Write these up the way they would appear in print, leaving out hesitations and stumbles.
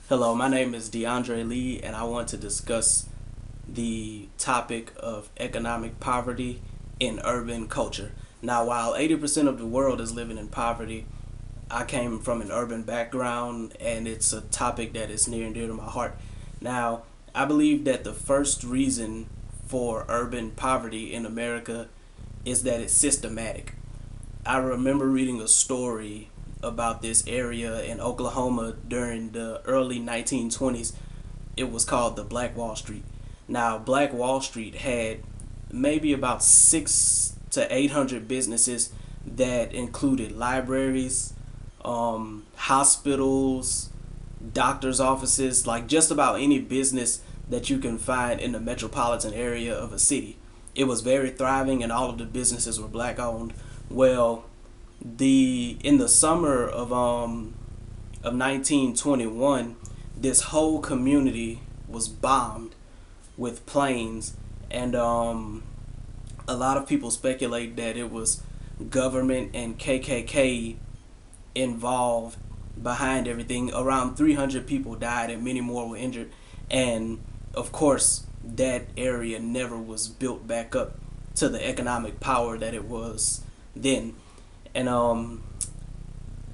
Hello, my name is DeAndre Lee, and I want to discuss the topic of economic poverty in urban culture. Now, while 80% of the world is living in poverty, I came from an urban background, and it's a topic that is near and dear to my heart. Now, I believe that the first reason for urban poverty in America is that it's systematic. I remember reading a story about this area in Oklahoma during the early 1920s. It was called the Black Wall Street. Now, Black Wall Street had maybe about 600 to 800 businesses that included libraries, hospitals, doctors' offices, like just about any business that you can find in the metropolitan area of a city. It was very thriving, and all of the businesses were black owned. Well, the in the summer of 1921, this whole community was bombed with planes, and a lot of people speculate that it was government and KKK involved behind everything. Around 300 people died and many more were injured, and of course that area never was built back up to the economic power that it was then. And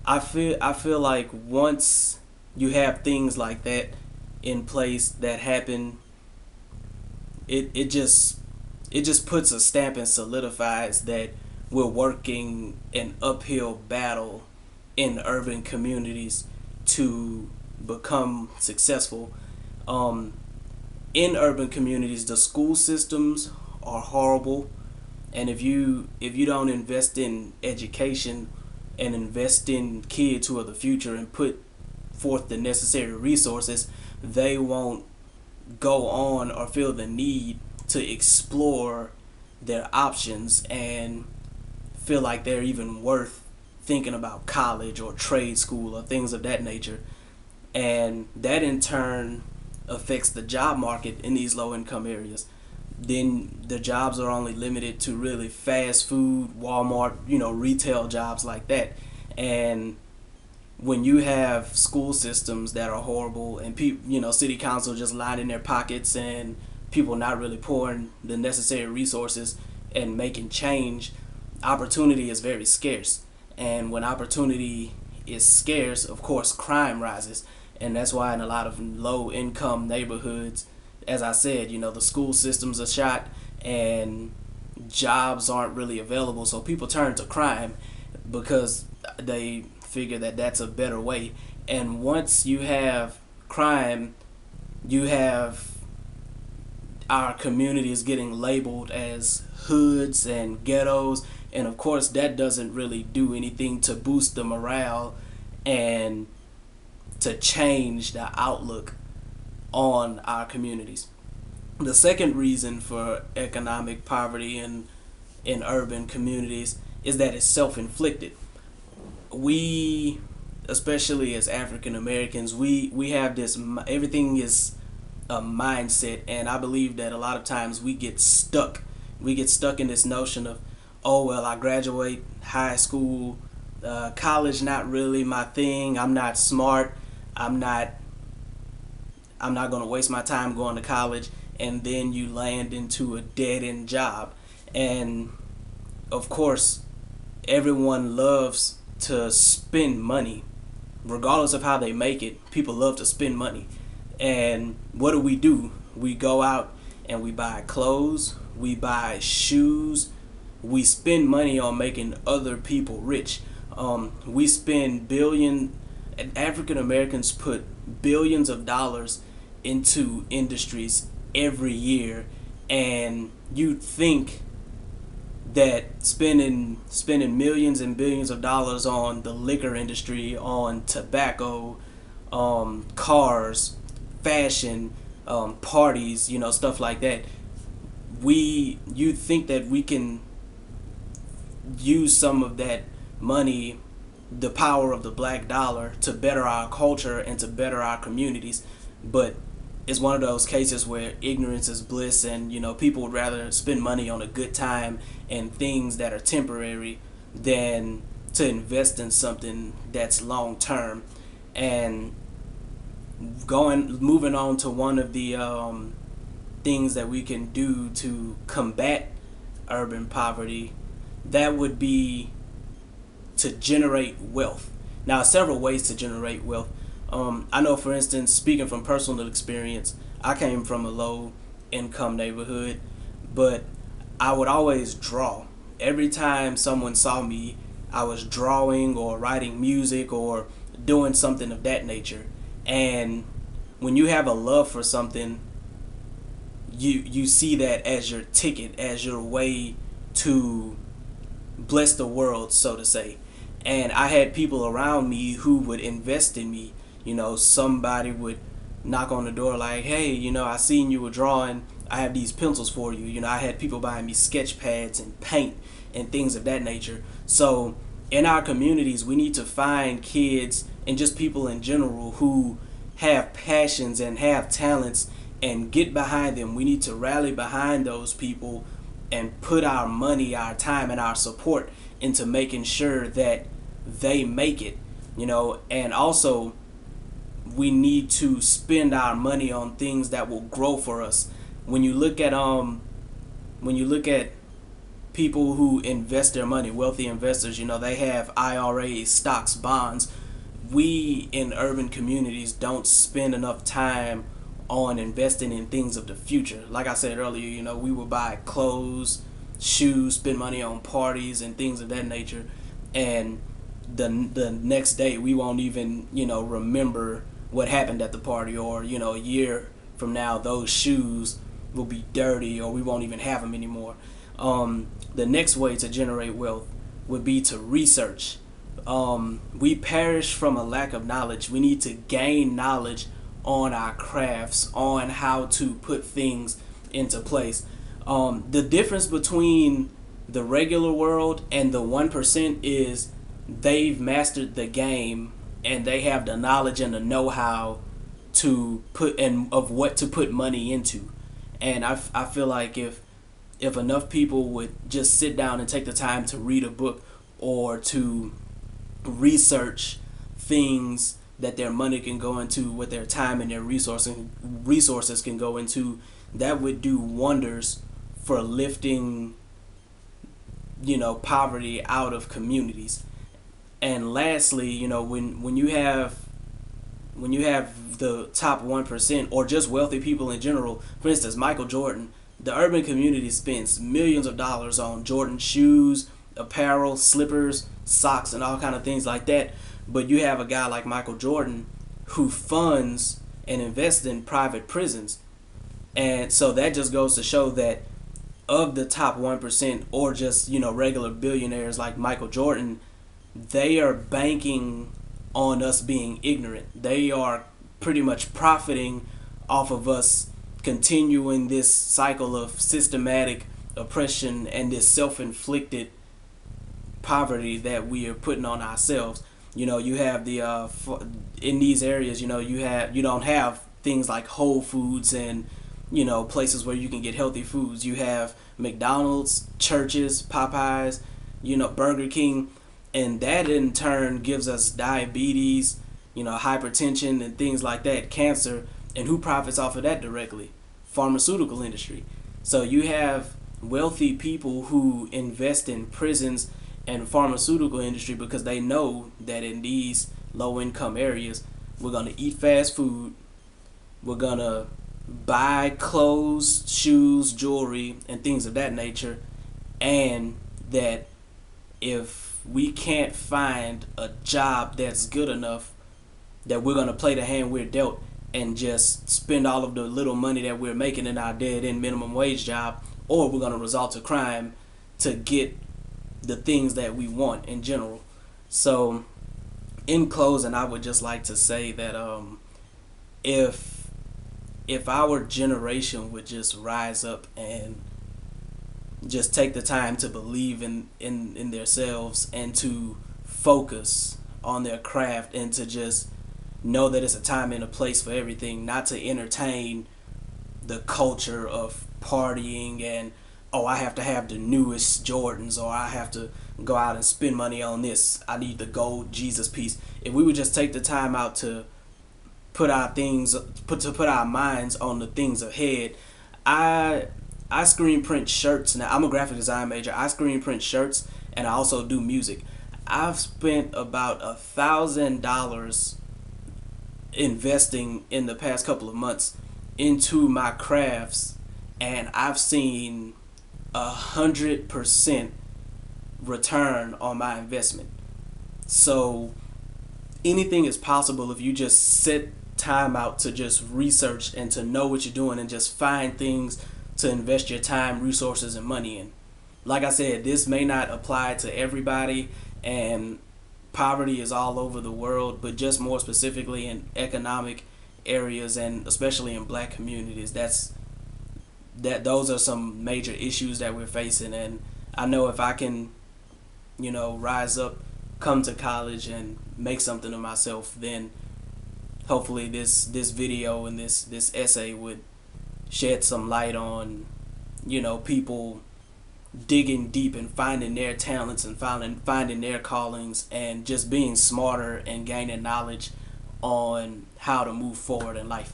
I feel like once you have things like that in place that happen, it just puts a stamp and solidifies that we're working an uphill battle in urban communities to become successful. Um, in urban communities, the school systems are horrible, and if you don't invest in education and invest in kids who are the future and put forth the necessary resources, they won't go on or feel the need to explore their options and feel like they're even worth thinking about college or trade school or things of that nature. And that in turn affects the job market in these low income areas. Then the jobs are only limited to really fast food, Walmart, retail jobs like that. And when you have school systems that are horrible and people, city council just lining their pockets and people not really pouring the necessary resources and making change, opportunity is very scarce. And when opportunity is scarce, of course, crime rises. And that's why in a lot of low income neighborhoods, as I said, the school systems are shot and jobs aren't really available. So people turn to crime because they figure that that's a better way. And once you have crime, you have our communities getting labeled as hoods and ghettos. And of course, that doesn't really do anything to boost the morale and to change the outlook on our communities. The second reason for economic poverty in urban communities is that it's self-inflicted. We, especially as African Americans, we have this, everything is a mindset, and I believe that a lot of times we get stuck in this notion of, oh well, I graduate high school, college not really my thing, I'm not smart, i'm not I'm not going to waste my time going to college, and then you land into a dead end job. And of course, everyone loves to spend money. Regardless of how they make it, people love to spend money. And what do? We go out and we buy clothes, we buy shoes, we spend money on making other people rich. We spend African Americans put billions of dollars into industries every year, and you'd think that spending millions and billions of dollars on the liquor industry, on tobacco, cars, fashion, parties, stuff like that, you'd think that we can use some of that money, the power of the black dollar, to better our culture and to better our communities. But it's one of those cases where ignorance is bliss, and people would rather spend money on a good time and things that are temporary than to invest in something that's long term. And moving on to one of the things that we can do to combat urban poverty, that would be to generate wealth. Now, several ways to generate wealth. I know, for instance, speaking from personal experience, I came from a low income neighborhood, but I would always draw. Every time someone saw me, I was drawing or writing music or doing something of that nature. And when you have a love for something, you see that as your ticket, as your way to bless the world, so to say. And I had people around me who would invest in me. Somebody would knock on the door like, hey, I seen you were drawing. I have these pencils for you. I had people buying me sketch pads and paint and things of that nature. So in our communities, we need to find kids and just people in general who have passions and have talents and get behind them. We need to rally behind those people and put our money, our time, and our support into making sure that they make it. And also we need to spend our money on things that will grow for us. When you look at people who invest their money, wealthy investors, they have IRAs, stocks, bonds. We in urban communities don't spend enough time on investing in things of the future. Like I said earlier, we will buy clothes, shoes, spend money on parties and things of that nature, and the next day we won't even remember what happened at the party, or a year from now those shoes will be dirty or we won't even have them anymore. The next way to generate wealth would be to research. We perish from a lack of knowledge. We need to gain knowledge on our crafts, on how to put things into place. The difference between the regular world and the 1% is they've mastered the game and they have the knowledge and the know-how to put and of what to put money into. And I feel like if enough people would just sit down and take the time to read a book or to research things that their money can go into, what their time and their resources can go into, that would do wonders for lifting poverty out of communities. And lastly, when you have the top 1% or just wealthy people in general, for instance, Michael Jordan, the urban community spends millions of dollars on Jordan shoes, apparel, slippers, socks, and all kind of things like that. But you have a guy like Michael Jordan who funds and invests in private prisons. And so that just goes to show that of the top 1% or just, regular billionaires like Michael Jordan, they are banking on us being ignorant. They are pretty much profiting off of us continuing this cycle of systematic oppression and this self-inflicted poverty that we are putting on ourselves. You have the in these areas, you don't have things like Whole Foods and places where you can get healthy foods. You have McDonald's, churches, Popeyes, Burger King, and that in turn gives us diabetes, hypertension and things like that, cancer. And who profits off of that directly? Pharmaceutical industry. So you have wealthy people who invest in prisons and pharmaceutical industry because they know that in these low income areas we're going to eat fast food, we're going to buy clothes, shoes, jewelry, and things of that nature, and that if we can't find a job that's good enough, that we're going to play the hand we're dealt and just spend all of the little money that we're making in our dead-end minimum wage job, or we're going to resort to crime to get the things that we want in general. So in closing, I would just like to say that if our generation would just rise up and just take the time to believe in themselves and to focus on their craft and to just know that it's a time and a place for everything, not to entertain the culture of partying and, oh, I have to have the newest Jordans, or I have to go out and spend money on this, I need the gold Jesus piece. If we would just take the time out to put our things put our minds on the things ahead. I I screen print shirts now. I'm a graphic design major. I screen print shirts and I also do music. I've spent about $1,000 investing in the past couple of months into my crafts, and I've seen 100% return on my investment. So anything is possible if you just set time out to just research and to know what you're doing and just find things to invest your time, resources, and money in. Like I said, this may not apply to everybody, and poverty is all over the world, but just more specifically in economic areas and especially in black communities, those are some major issues that we're facing. And I know if I can, rise up, come to college and make something of myself, then hopefully this video and this essay would shed some light on, people digging deep and finding their talents and finding their callings and just being smarter and gaining knowledge on how to move forward in life.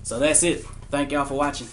So that's it. Thank y'all for watching.